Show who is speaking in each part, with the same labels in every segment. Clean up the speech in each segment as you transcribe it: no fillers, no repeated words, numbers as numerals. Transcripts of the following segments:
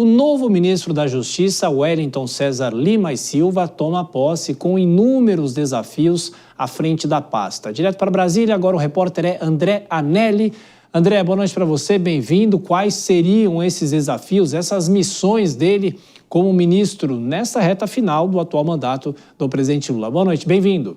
Speaker 1: O novo ministro da Justiça, Wellington César Lima e Silva, toma posse com inúmeros desafios à frente da pasta. Direto para Brasília, agora o repórter é André Anelli. André, boa noite para você, bem-vindo. Quais seriam esses desafios, essas missões dele como ministro nessa reta final do atual mandato do presidente Lula? Boa noite, bem-vindo.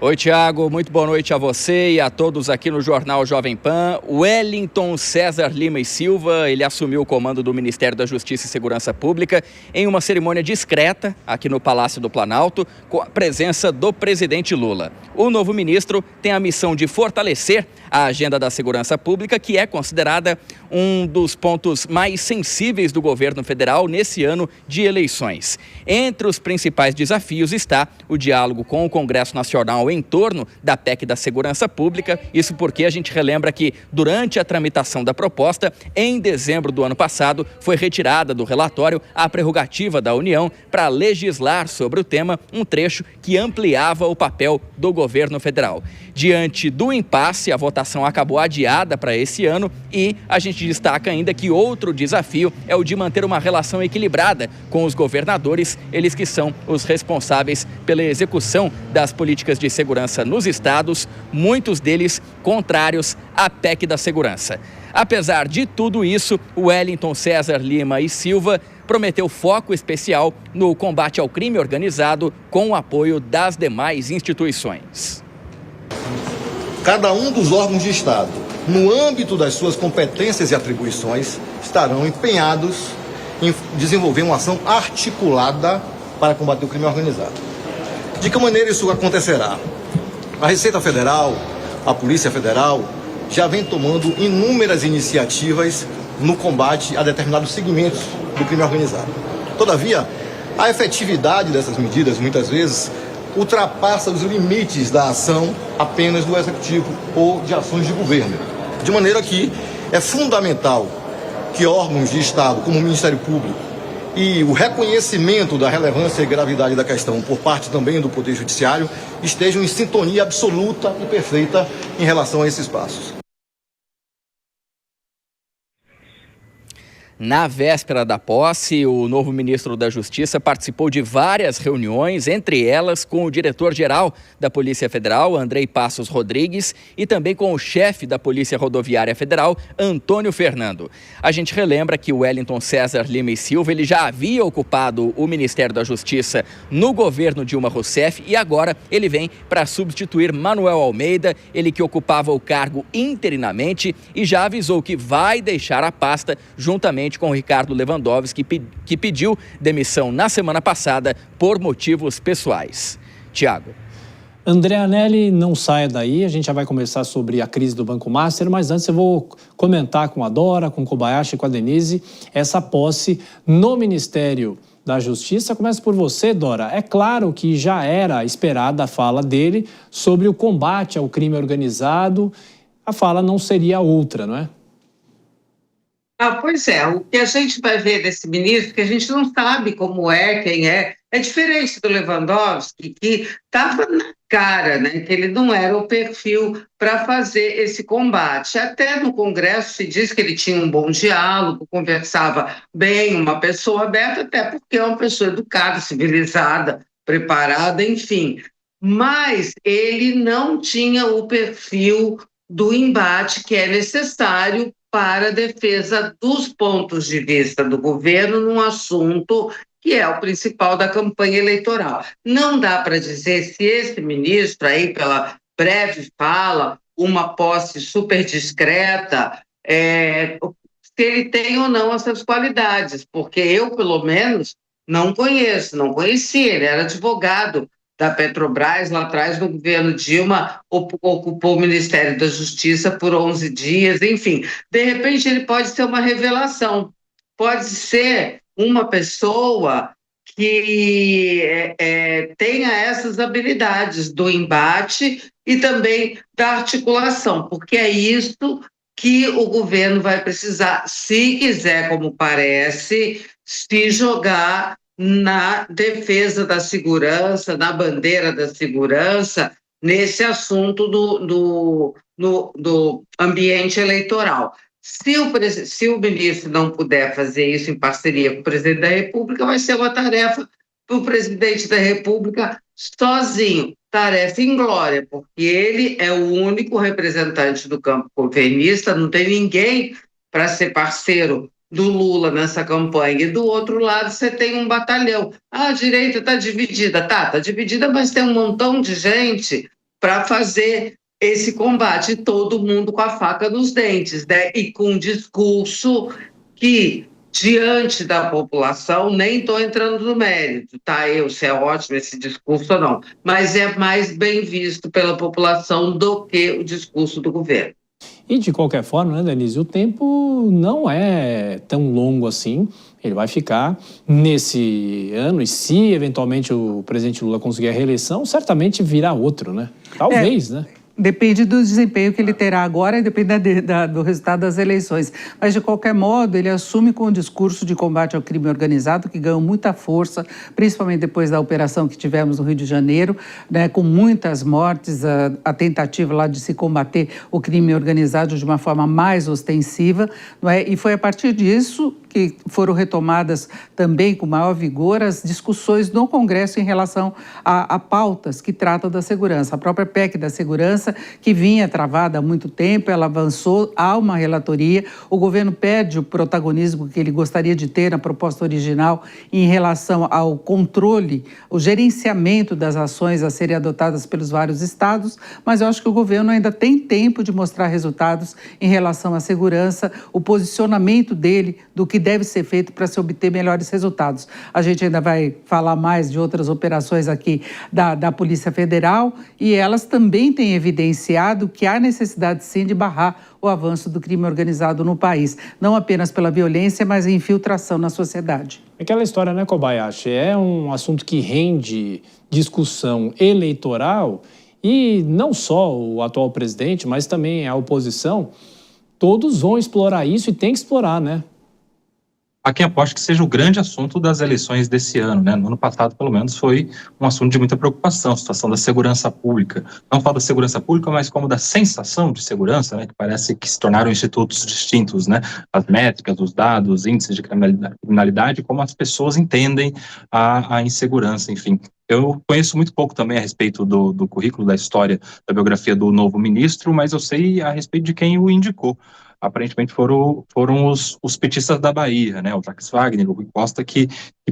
Speaker 2: Oi, Tiago, muito boa noite a você e a todos aqui no Jornal Jovem Pan. Wellington César Lima e Silva, ele assumiu o comando do Ministério da Justiça e Segurança Pública em uma cerimônia discreta aqui no Palácio do Planalto, com a presença do presidente Lula. O novo ministro tem a missão de fortalecer a agenda da segurança pública, que é considerada um dos pontos mais sensíveis do governo federal nesse ano de eleições. Entre os principais desafios está o diálogo com o Congresso Nacional em torno da PEC da Segurança Pública. Isso porque a gente relembra que, durante a tramitação da proposta, em dezembro do ano passado, foi retirada do relatório a prerrogativa da União para legislar sobre o tema, um trecho que ampliava o papel do governo federal. Diante do impasse, a votação acabou adiada para esse ano e a gente destaca ainda que outro desafio é o de manter uma relação equilibrada com os governadores, eles que são os responsáveis pela execução das políticas de segurança nos estados, muitos deles contrários à PEC da segurança. Apesar de tudo isso, o Wellington César Lima e Silva prometeu foco especial no combate ao crime organizado com o apoio das demais instituições.
Speaker 3: Cada um dos órgãos de Estado, no âmbito das suas competências e atribuições, estarão empenhados em desenvolver uma ação articulada para combater o crime organizado. De que maneira isso acontecerá? A Receita Federal, a Polícia Federal, já vem tomando inúmeras iniciativas no combate a determinados segmentos do crime organizado. Todavia, a efetividade dessas medidas, muitas vezes, ultrapassa os limites da ação apenas do Executivo ou de ações de governo. De maneira que é fundamental que órgãos de Estado, como o Ministério Público, e o reconhecimento da relevância e gravidade da questão por parte também do Poder Judiciário estejam em sintonia absoluta e perfeita em relação a esses passos.
Speaker 2: Na véspera da posse, o novo ministro da Justiça participou de várias reuniões, entre elas com o diretor-geral da Polícia Federal, Andrei Passos Rodrigues, e também com o chefe da Polícia Rodoviária Federal, Antônio Fernando. A gente relembra que o Wellington César Lima e Silva ele já havia ocupado o Ministério da Justiça no governo Dilma Rousseff e agora ele vem para substituir Manuel Almeida, ele que ocupava o cargo interinamente e já avisou que vai deixar a pasta juntamente com o Ricardo Lewandowski, que pediu demissão na semana passada por motivos pessoais. Tiago.
Speaker 1: André Anelli, não saia daí, a gente já vai conversar sobre a crise do Banco Master, mas antes eu vou comentar com a Dora, com o Kobayashi e com a Denise essa posse no Ministério da Justiça. Começa por você, Dora. É claro que já era esperada a fala dele sobre o combate ao crime organizado, a fala não seria outra, não é?
Speaker 4: Pois é, o que a gente vai ver desse ministro, que a gente não sabe como é, quem é diferente do Lewandowski, que estava na cara, né, que ele não era o perfil para fazer esse combate. Até no Congresso se diz que ele tinha um bom diálogo, conversava bem, uma pessoa aberta, até porque é uma pessoa educada, civilizada, preparada, enfim. Mas ele não tinha o perfil do embate que é necessário para a defesa dos pontos de vista do governo num assunto que é o principal da campanha eleitoral. Não dá para dizer se esse ministro, aí pela breve fala, uma posse super discreta, se ele tem ou não essas qualidades, porque eu, pelo menos, não conhecia, ele era advogado da Petrobras, lá atrás, no governo Dilma, ocupou o Ministério da Justiça por 11 dias, enfim. De repente, ele pode ser uma revelação, pode ser uma pessoa que tenha essas habilidades do embate e também da articulação, porque é isso que o governo vai precisar, se quiser, como parece, se jogar na defesa da segurança, na bandeira da segurança, nesse assunto do ambiente eleitoral. Se o ministro não puder fazer isso em parceria com o presidente da República, vai ser uma tarefa para o presidente da República sozinho, tarefa inglória, porque ele é o único representante do campo governista, não tem ninguém para ser parceiro do Lula nessa campanha. E do outro lado você tem um batalhão. A direita está dividida, tá dividida, mas tem um montão de gente para fazer esse combate, todo mundo com a faca nos dentes, né? E com um discurso que, diante da população, nem estou entrando no mérito, tá? Se é ótimo esse discurso ou não, mas é mais bem visto pela população do que o discurso do governo.
Speaker 1: E de qualquer forma, né, Denise, o tempo não é tão longo assim. Ele vai ficar nesse ano, e se eventualmente o presidente Lula conseguir a reeleição, certamente virá outro, né? Talvez, né?
Speaker 5: Depende do desempenho que ele terá agora e depende do resultado das eleições. Mas, de qualquer modo, ele assume com o discurso de combate ao crime organizado, que ganhou muita força, principalmente depois da operação que tivemos no Rio de Janeiro, né, com muitas mortes, a tentativa lá de se combater o crime organizado de uma forma mais ostensiva, não é? E foi a partir disso que foram retomadas também com maior vigor as discussões no Congresso em relação a pautas que tratam da segurança. A própria PEC da segurança, que vinha travada há muito tempo, ela avançou, há uma relatoria, o governo perde o protagonismo que ele gostaria de ter na proposta original em relação ao controle, o gerenciamento das ações a serem adotadas pelos vários estados, mas eu acho que o governo ainda tem tempo de mostrar resultados em relação à segurança, o posicionamento dele do que deve ser feito para se obter melhores resultados. A gente ainda vai falar mais de outras operações aqui da Polícia Federal e elas também têm evidenciado que há necessidade, sim, de barrar o avanço do crime organizado no país, não apenas pela violência, mas a infiltração na sociedade.
Speaker 1: Aquela história, né, Kobayashi? É um assunto que rende discussão eleitoral e não só o atual presidente, mas também a oposição, todos vão explorar isso e tem que explorar, né?
Speaker 6: Há quem aposte que seja o grande assunto das eleições desse ano, né? No ano passado, pelo menos, foi um assunto de muita preocupação, a situação da segurança pública. Não só da segurança pública, mas como da sensação de segurança, né? Que parece que se tornaram institutos distintos, né? As métricas, os dados, índices de criminalidade, como as pessoas entendem a insegurança, enfim. Eu conheço muito pouco também a respeito do currículo, da história, da biografia do novo ministro, mas eu sei a respeito de quem o indicou. Aparentemente foram os petistas da Bahia, né, o Jacques Wagner, o Rui Costa, que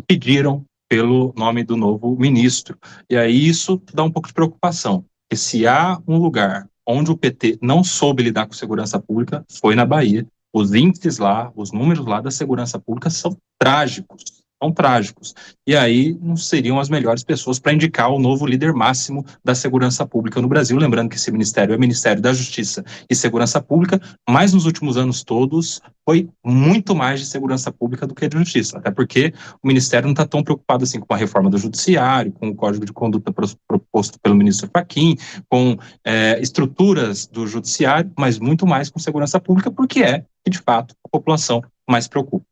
Speaker 6: pediram pelo nome do novo ministro. E aí isso dá um pouco de preocupação, porque se há um lugar onde o PT não soube lidar com segurança pública, foi na Bahia. Os índices lá, os números lá da segurança pública são trágicos. E aí não seriam as melhores pessoas para indicar o novo líder máximo da segurança pública no Brasil, lembrando que esse ministério é o Ministério da Justiça e Segurança Pública, mas nos últimos anos todos foi muito mais de segurança pública do que de justiça, até porque o Ministério não está tão preocupado assim com a reforma do Judiciário, com o Código de Conduta proposto pelo ministro Fachin, com estruturas do Judiciário, mas muito mais com segurança pública, porque é que, de fato, a população mais preocupa.